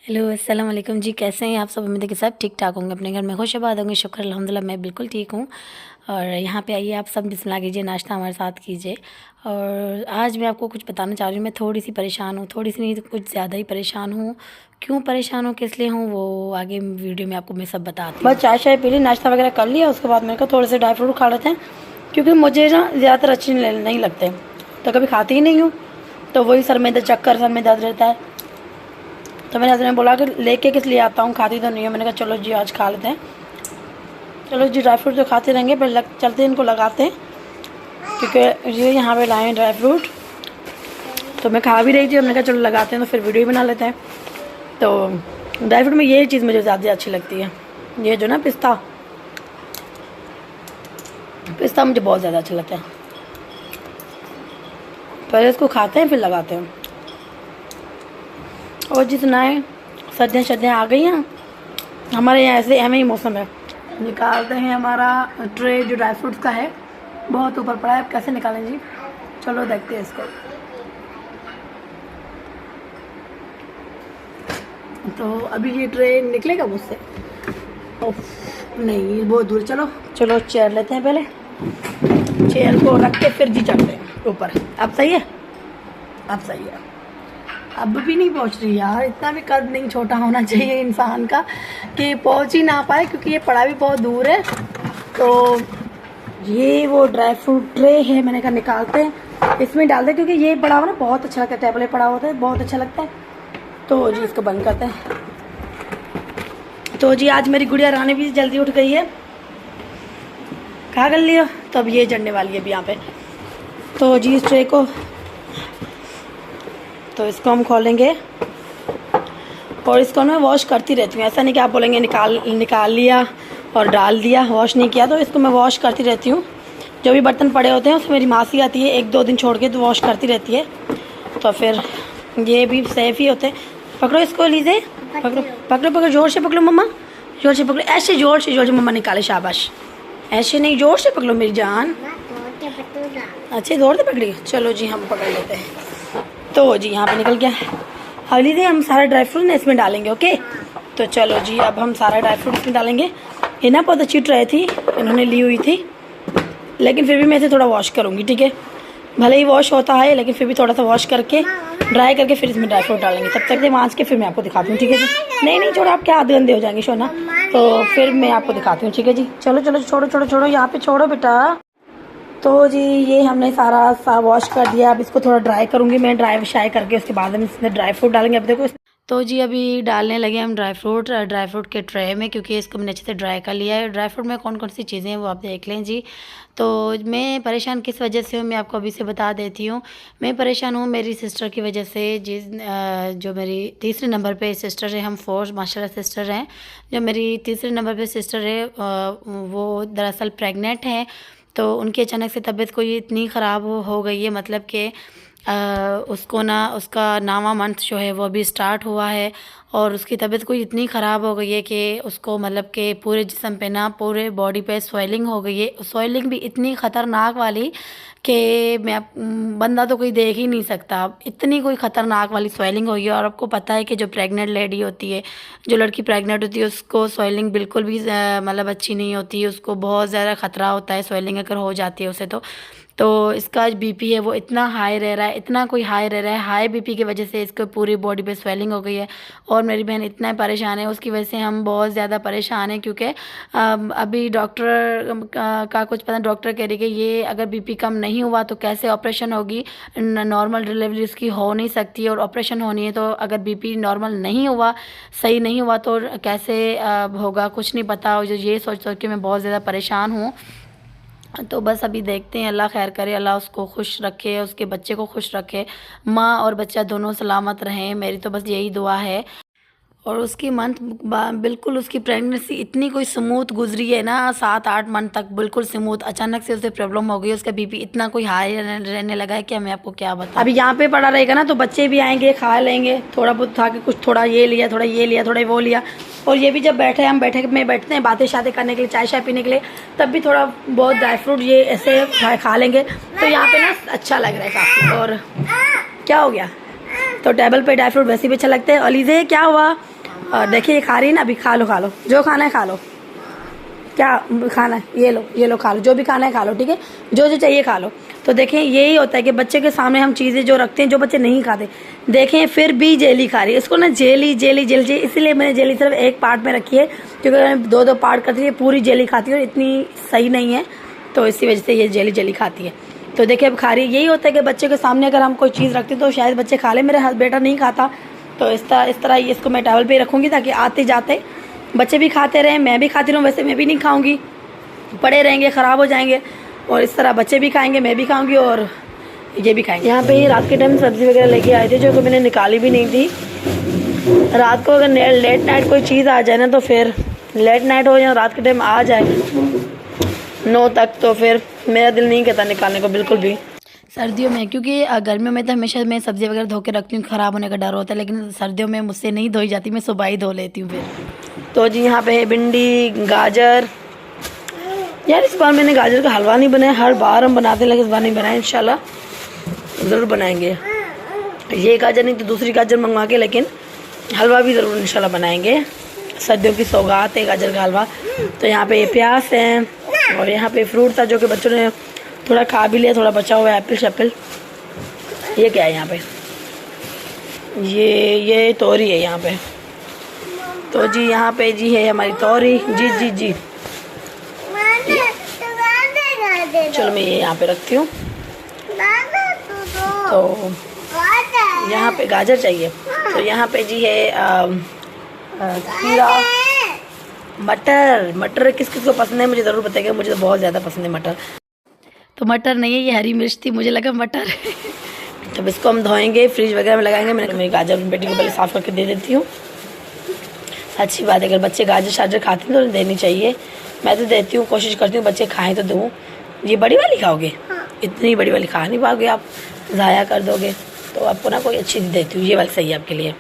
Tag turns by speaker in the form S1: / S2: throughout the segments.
S1: Hello अस्सलाम वालेकुम जी। कैसे हैं आप सब? उम्मीद है कि सब ठीक ठाक होंगे, अपने घर में खुश आबाद होंगे। शुक्र अल्हम्दुलिल्लाह मैं बिल्कुल ठीक हूँ। और यहाँ पे आइए आप सब बिस्मिल्लाह कीजिए, नाश्ता हमारे साथ कीजिए। और आज मैं आपको कुछ बताना चाह रही हूँ। मैं थोड़ी सी परेशान हूँ, थोड़ी सी नहीं तो कुछ ज़्यादा ही परेशान हूँ। क्यों परेशान हूँ, किस लिए हूँ, वो आगे वीडियो में आपको मैं सब बताती हूँ। बस चाय शाय पी ली, नाश्ता वगैरह कर लिया। उसके बाद मैंने कहा थोड़े से ड्राई फ्रूट खा लेते हैं, क्योंकि मुझे ना ज़्यादातर अच्छे नहीं लगते, तो कभी खाती ही नहीं हूँ। तो वही सर में चक्कर, सर में दर्द रहता है। तो मेरे हस्बैंड ने बोला कि लेके किस लिए आता हूँ, खाती तो नहीं है। मैंने कहा चलो जी आज खा लेते हैं। चलो जी, ड्राई फ्रूट तो खाते रहेंगे, पर चलते इनको लगाते हैं, क्योंकि ये यहाँ पे लाए हैं ड्राई फ्रूट। तो मैं खा भी रही थी, मैंने कहा चलो लगाते हैं, तो फिर वीडियो भी बना लेते हैं। तो ड्राई फ्रूट में ये चीज़ मुझे ज़्यादा अच्छी लगती है, ये जो ना पिस्ता मुझे बहुत ज़्यादा अच्छा लगता है। पहले इसको खाते हैं फिर लगाते हैं। और जितना है, सर्दियाँ आ गई हैं हमारे यहाँ, ऐसे एम ही मौसम है। निकालते हैं हमारा ट्रे जो ड्राई फ्रूट्स का है, बहुत ऊपर पड़ा है। अब कैसे निकालें जी, चलो देखते हैं इसको। तो अभी ये ट्रे निकलेगा मुझसे? नहीं, ये बहुत दूर। चलो चेयर लेते हैं, पहले चेयर को रख के फिर जी चढ़ते हैं ऊपर। अब सही है, अब सही है। अब भी नहीं पहुंच रही यार, इतना भी कद नहीं छोटा होना चाहिए इंसान का कि पहुंच ही ना पाए, क्योंकि ये पड़ा भी बहुत दूर है। तो ये वो ड्राई फ्रूट ट्रे है, मैंने कहा निकालते हैं, इसमें डाल दे, क्योंकि ये पड़ा हुआ ना बहुत अच्छा लगता है, टेबल पड़ा होता है बहुत अच्छा लगता है। तो जी इसको बंद करते हैं। तो जी आज मेरी गुड़िया रानी भी जल्दी उठ गई है, खा कर लिया, तो अब ये चढ़ने वाली है अभी यहाँ पे। तो जी इस ट्रे को, तो इसको हम खोलेंगे और इसको मैं वॉश करती रहती हूँ। ऐसा नहीं कि आप बोलेंगे निकाल लिया और डाल दिया, वॉश नहीं किया। तो इसको मैं वॉश करती रहती हूँ। जो भी बर्तन पड़े होते हैं उसमें मेरी मासी आती है, 1-2 दिन छोड़ के तो वॉश करती रहती है। तो फिर ये भी सेफ ही होते हैं। पकड़ो इसको, लीजिए, पकड़ो जोर से पकड़ो मम्मा, जोर से पकड़ो, ऐसे जोर से मम्मा निकाले, शाबाश। ऐसे नहीं, जोर से पकड़ो मेरी जान। अच्छे जोर से पकड़ी, चलो जी हम पकड़ लेते हैं। तो जी यहाँ पे निकल गया। अब लीजिए हम सारा ड्राई फ्रूट ना इसमें डालेंगे, ओके। तो चलो जी अब हम सारा ड्राई फ्रूट इसमें डालेंगे। ये ना बहुत अच्छी ट्रे थी, इन्होंने ली हुई थी, लेकिन फिर भी मैं इसे थोड़ा वॉश करूँगी, ठीक है। भले ही वॉश होता है, लेकिन फिर भी थोड़ा सा वॉश करके ड्राई करके फिर इसमें ड्राई फ्रूट डालेंगे। तब तक मांझ के फिर मैं आपको दिखाती हूँ, ठीक है जी। नहीं छोड़ो, आप क्या हाथ गंदे हो जाएंगे शोना, तो फिर मैं आपको दिखाती हूँ, ठीक है जी। चलो छोड़ो यहाँ पे छोड़ो बेटा। तो जी ये हमने सारा वॉश कर दिया। अब इसको थोड़ा ड्राई करूँगी मैं, ड्राई शाई करके उसके बाद हम इसमें ड्राई फ्रूट डालेंगे। अब देखो, तो जी अभी डालने लगे हम ड्राई फ्रूट के ट्रे में, क्योंकि इसको मैंने अच्छे से ड्राई कर लिया है। ड्राई फ्रूट में कौन कौन सी चीज़ें हैं वो आप देख लें जी। तो मैं परेशान किस वजह से हूँ मैं आपको अभी से बता देती हूँ। मैं परेशान हूँ मेरी सिस्टर की वजह से, जो मेरी तीसरे नंबर पे सिस्टर है, हम 4 माशाल्लाह सिस्टर हैं। जो मेरी तीसरे नंबर पे सिस्टर है वो दरअसल प्रेग्नेंट है। तो उनकी अचानक से तबीयत कोई इतनी ख़राब हो गई है, मतलब कि उसको ना, उसका 9वां मंथ जो है वो अभी स्टार्ट हुआ है, और उसकी तबीयत कोई इतनी ख़राब हो गई है कि उसको मतलब कि पूरे जिस्म पे ना, पूरे बॉडी पे स्वेलिंग हो गई है। स्वेलिंग भी इतनी ख़तरनाक वाली कि मैं बंदा तो कोई देख ही नहीं सकता, इतनी कोई ख़तरनाक वाली स्वेलिंग हो गई है। और आपको पता है कि जो प्रेग्नेंट लेडी होती है, जो लड़की प्रेग्नेंट होती है, उसको स्वेलिंग बिल्कुल भी मतलब अच्छी नहीं होती है, उसको बहुत ज़्यादा ख़तरा होता है स्वेलिंग अगर हो जाती है उसे। तो इसका बीपी है वो इतना हाई रह रहा है, इतना कोई हाई रह रहा है। हाई बीपी की वजह से इसको पूरी बॉडी पे स्वेलिंग हो गई है। और मेरी बहन इतना परेशान है, उसकी वजह से हम बहुत ज़्यादा परेशान हैं, क्योंकि अभी डॉक्टर का कुछ पता, डॉक्टर कह रही कि ये अगर बीपी कम नहीं हुआ तो कैसे ऑपरेशन होगी, नॉर्मल डिलीवरी उसकी हो नहीं सकती, और ऑपरेशन होनी है तो अगर बीपी नॉर्मल नहीं हुआ, सही नहीं हुआ, तो कैसे होगा, कुछ नहीं पता। जो ये सोच के मैं बहुत ज़्यादा परेशान हूँ। तो बस अभी देखते हैं, अल्लाह खैर करे, अल्लाह उसको खुश रखे, उसके बच्चे को खुश रखे, माँ और बच्चा दोनों सलामत रहें, मेरी तो बस यही दुआ है। और उसकी मंथ बिल्कुल, उसकी प्रेगनेंसी इतनी कोई स्मूथ गुजरी है ना, 7-8 मंथ तक बिल्कुल स्मूथ। अचानक से उसे प्रॉब्लम हो गई, उसका बीपी इतना कोई हाई रहने लगा है कि मैं आपको क्या बताऊं। अभी यहाँ पे पड़ा रहेगा ना तो बच्चे भी आएंगे, खा लेंगे, थोड़ा बहुत खा के, कुछ थोड़ा ये लिया, थोड़ा ये लिया, थोड़ा वो लिया। और ये भी जब हम बैठते हैं बातें शातें करने के लिए, चाय शाय पीने के लिए, तब भी थोड़ा बहुत ड्राई फ्रूट ये ऐसे खा लेंगे। तो यहाँ पे ना अच्छा लग रहा है काफ़ी। और क्या हो गया, तो टेबल पे ड्राई फ्रूट वैसे भी अच्छा लगता है। अलीज़े क्या हुआ? और देखिए ये खा रही है ना, अभी खा लो, जो खाना है खा लो। क्या खाना है? ये लो खा लो, जो भी खाना है खा लो, ठीक है, जो चाहिए खा लो। तो देखें यही होता है कि बच्चे के सामने हम चीज़ें जो रखते हैं जो बच्चे नहीं खाते, देखें फिर भी जेली खा रही है। इसको ना जेली इसलिए मैंने जेली सिर्फ एक पार्ट में रखी है, क्योंकि मैंने 2-2 पार्ट करती है, पूरी जेली खाती है और इतनी सही नहीं है, तो इसी वजह से ये जेली खाती है। तो देखिए अब खा रही है। यही होता है कि बच्चे के सामने अगर हम कोई चीज़ रखते हैं तो शायद बच्चे खा ले। मेरा बेटा नहीं खाता, तो इस तरह इसको मैं टेबल पे ही रखूँगी ताकि आते जाते बच्चे भी खाते रहें, मैं भी खाती रहूँ। वैसे मैं भी नहीं खाऊँगी, पड़े रहेंगे, ख़राब हो जाएंगे, और इस तरह बच्चे भी खाएंगे, मैं भी खाऊंगी और ये भी खाएंगे। यहाँ पे ही रात के टाइम सब्ज़ी वगैरह लेके आए थे जो कि मैंने निकाली भी नहीं थी। रात को अगर लेट नाइट कोई चीज़ आ जाए ना, तो फिर लेट नाइट हो या रात के टाइम आ जाए 9 तक, तो फिर मेरा दिल नहीं कहता निकालने को बिल्कुल भी। सर्दियों में, क्योंकि गर्मियों में तो हमेशा मैं सब्ज़ी वगैरह धो के रखती हूँ, ख़राब होने का डर होता है, लेकिन सर्दियों में मुझसे नहीं धोई जाती, मैं सुबह ही धो लेती हूँ फिर। तो जी यहाँ पे है भिंडी, गाजर। यार इस बार मैंने गाजर का हलवा नहीं बनाया, हर बार हम बनाते हैं, लेकिन इस बार नहीं बनाया। इंशाल्लाह ज़रूर बनाएंगे। ये गाजर नहीं तो दूसरी गाजर मंगवा के, लेकिन हलवा भी ज़रूर इंशाल्लाह बनाएंगे। सर्दियों की सौगात है गाजर का हलवा। तो यहाँ पे ये प्याज है, और यहाँ पे फ्रूट था जो कि बच्चों ने थोड़ा खा भी लिया, थोड़ा बचा हुआ है, एप्पल शैपल। ये क्या है यहाँ पे? ये तोरी है यहाँ पे। तो जी यहाँ पे जी है हमारी तोरी। जी चलो मैं ये यहाँ पे रखती हूँ। तो यहाँ पे गाजर चाहिए, तो यहाँ पे जी है खीरा, मटर किस किस को पसंद है मुझे ज़रूर बताइएगा, मुझे तो बहुत ज़्यादा पसंद है मटर। तो मटर नहीं है, ये हरी मिर्च थी, मुझे लगा मटर है। तब इसको हम धोएंगे, फ्रिज वगैरह में लगाएंगे। मैंने मेरी गाजर बेटी को पहले साफ़ करके दे देती हूँ। अच्छी बात है, अगर बच्चे गाजर शाजर खाते हैं तो देनी चाहिए। मैं तो देती हूँ, कोशिश करती हूँ बच्चे खाएँ तो दूँ। ये बड़ी वाली खाओगे? इतनी बड़ी वाली खा नहीं पाओगे आप, ज़ाया कर दोगे। तो आपको ना कोई अच्छी देती हूँ, ये वाली सही है आपके लिए।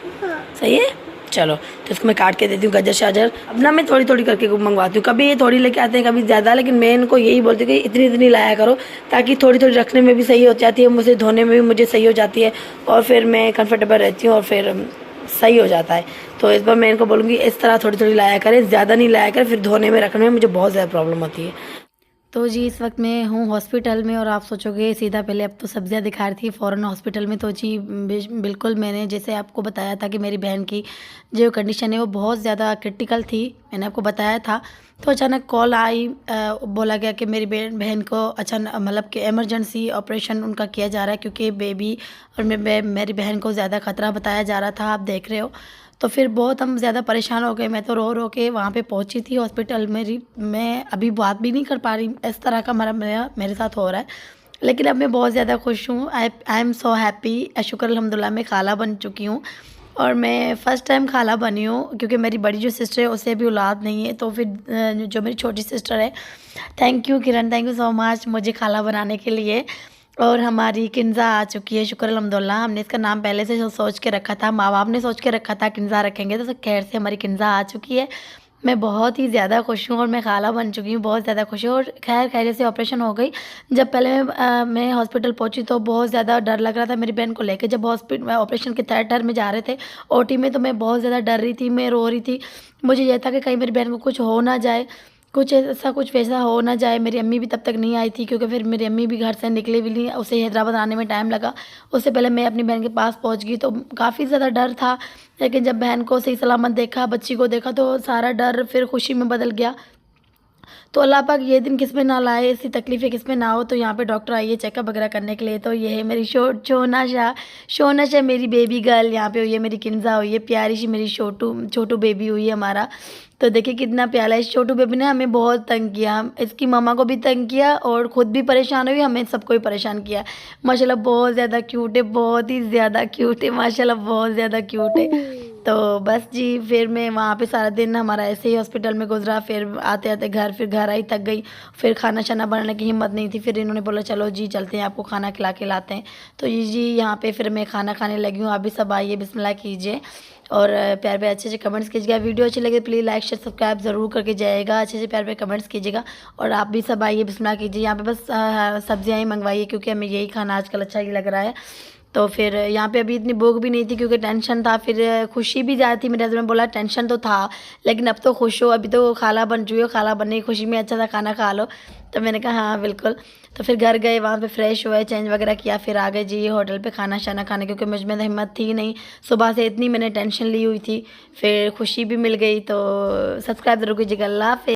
S1: सही है, चलो। तो इसको मैं काट के देती हूँ गाजर शाजर। अब ना मैं थोड़ी थोड़ी करके मंगवाती हूँ, कभी ये थोड़ी लेके आते हैं, कभी ज़्यादा, लेकिन मैं इनको यही बोलती हूँ कि इतनी इतनी लाया करो, ताकि थोड़ी थोड़ी रखने में भी सही हो जाती है, मुझे धोने में भी मुझे सही हो जाती है, और फिर मैं कंफर्टेबल रहती हूँ और फिर सही हो जाता है। तो इस बार मैं इनको बोलूँगी इस तरह थोड़ी थोड़ी लाया करें, ज़्यादा नहीं लाया करें, फिर धोने में रखने में मुझे बहुत ज़्यादा प्रॉब्लम होती है। तो जी इस वक्त मैं हूँ हॉस्पिटल में, और आप सोचोगे सीधा पहले अब तो सब्जियां दिखा रही थी फ़ौरन हॉस्पिटल में। तो जी बिल्कुल मैंने जैसे आपको बताया था कि मेरी बहन की जो कंडीशन है वो बहुत ज़्यादा क्रिटिकल थी, मैंने आपको बताया था। तो अचानक कॉल आई, बोला गया कि मेरी बहन को अचानक मतलब कि इमरजेंसी ऑपरेशन उनका किया जा रहा है, क्योंकि बेबी और मेरी बहन को ज़्यादा ख़तरा बताया जा रहा था, आप देख रहे हो। तो फिर बहुत हम ज़्यादा परेशान हो गए, मैं तो रो के वहाँ पे पहुँची थी हॉस्पिटल। मैं अभी बात भी नहीं कर पा रही, इस तरह का मेरे साथ हो रहा है। लेकिन अब मैं बहुत ज़्यादा खुश हूँ, आई एम सो हैप्पी। शुक्र अल्हम्दुलिल्लाह मैं खाला बन चुकी हूँ, और मैं फ़र्स्ट टाइम खाला बनी हूँ, क्योंकि मेरी बड़ी जो सिस्टर है उससे भी औलाद नहीं है। तो फिर जो मेरी छोटी सिस्टर है, thank you Kiran, thank you so much मुझे खाला बनाने के लिए। और हमारी किन्ज़ा आ चुकी है, शुक्र अल्हम्दुलिल्लाह। हमने इसका नाम पहले से सोच के रखा था, माँ बाप ने सोच के रखा था किन्ज़ा रखेंगे, तो खैर से हमारी किन्ज़ा आ चुकी है। मैं बहुत ही ज़्यादा खुश हूँ, और मैं खाला बन चुकी हूँ, बहुत ज़्यादा खुश हूँ। और खैर से ऑपरेशन हो गई। जब पहले मैं हॉस्पिटल पहुँची तो बहुत ज़्यादा डर लग रहा था मेरी बहन को लेकर। जब ऑपरेशन के थिएटर में जा रहे थे ओटी में, तो मैं बहुत ज़्यादा डर रही थी, मैं रो रही थी। मुझे यह था कि कहीं मेरी बहन को कुछ हो ना जाए, कुछ वैसा हो ना जाए। मेरी अम्मी भी तब तक नहीं आई थी, क्योंकि फिर मेरी अम्मी भी घर से निकले भी नहीं, उसे हैदराबाद आने में टाइम लगा। उससे पहले मैं अपनी बहन के पास पहुंच गई, तो काफ़ी ज़्यादा डर था। लेकिन जब बहन को सही सलामत देखा, बच्ची को देखा, तो सारा डर फिर खुशी में बदल गया। तो अल्लाह पाक ये दिन किस में ना लाए, ऐसी तकलीफ़ें किस में ना हो। तो यहाँ पे डॉक्टर आई है चेकअप वगैरह करने के लिए। तो ये है मेरी शोना शाह मेरी बेबी गर्ल। यहाँ पे हुई है मेरी किन्ज़ा, हुई है प्यारी सी मेरी छोटू बेबी हुई है हमारा। तो देखिए कितना प्यारा है। इस छोटू बेबी ने हमें बहुत तंग किया, इसकी मामा को भी तंग किया, और ख़ुद भी परेशान हुई, हमें सबको ही परेशान किया। माशाल्लाह बहुत ज़्यादा क्यूट है, बहुत ही ज़्यादा क्यूट है, माशाल्लाह बहुत ज़्यादा क्यूट है। तो बस जी फिर मैं वहाँ पे सारा दिन हमारा ऐसे ही हॉस्पिटल में गुजरा। फिर आते आते घर आई, थक गई। फिर खाना शाना बनाने की हिम्मत नहीं थी। फिर इन्होंने बोला चलो जी चलते हैं, आपको खाना खिला के लाते हैं। तो जी यहाँ पे फिर मैं खाना खाने लगी हूँ। आप भी सब आइए, बिस्मिल्लाह कीजिए, और प्यार अच्छे कमेंट्स कीजिएगा। वीडियो अच्छी लगे प्लीज़ लाइक शेयर सब्सक्राइब ज़रूर करके जाइएगा, अच्छे से प्यार कमेंट्स कीजिएगा। और आप भी सब आइए, बिस्मिल्लाह कीजिए। यहाँ पे बस सब्जियाँ ही मंगवाइए, क्योंकि हमें यही खाना आजकल अच्छा ही लग रहा है। तो फिर यहाँ पे अभी इतनी भूख भी नहीं थी क्योंकि टेंशन था। फिर खुशी भी ज़्यादा थी। मेरे हस्बैंड बोला टेंशन तो था लेकिन अब तो खुश हो, अभी तो खाला बन चुकी हो, खाला बनने की खुशी में अच्छा सा खाना खा लो। तो मैंने कहा हाँ बिल्कुल। तो फिर घर गए, वहाँ पे फ्रेश हुए, चेंज वगैरह किया, फिर आ गए जी होटल पे खाना शाना खाने, क्योंकि मुझ में तो हिम्मत थी नहीं, सुबह से इतनी मैंने टेंशन ली हुई थी। फिर खुशी भी मिल गई। तो सब्सक्राइब जरूर कीजिएगा। अल्लाह हाफ़िज़।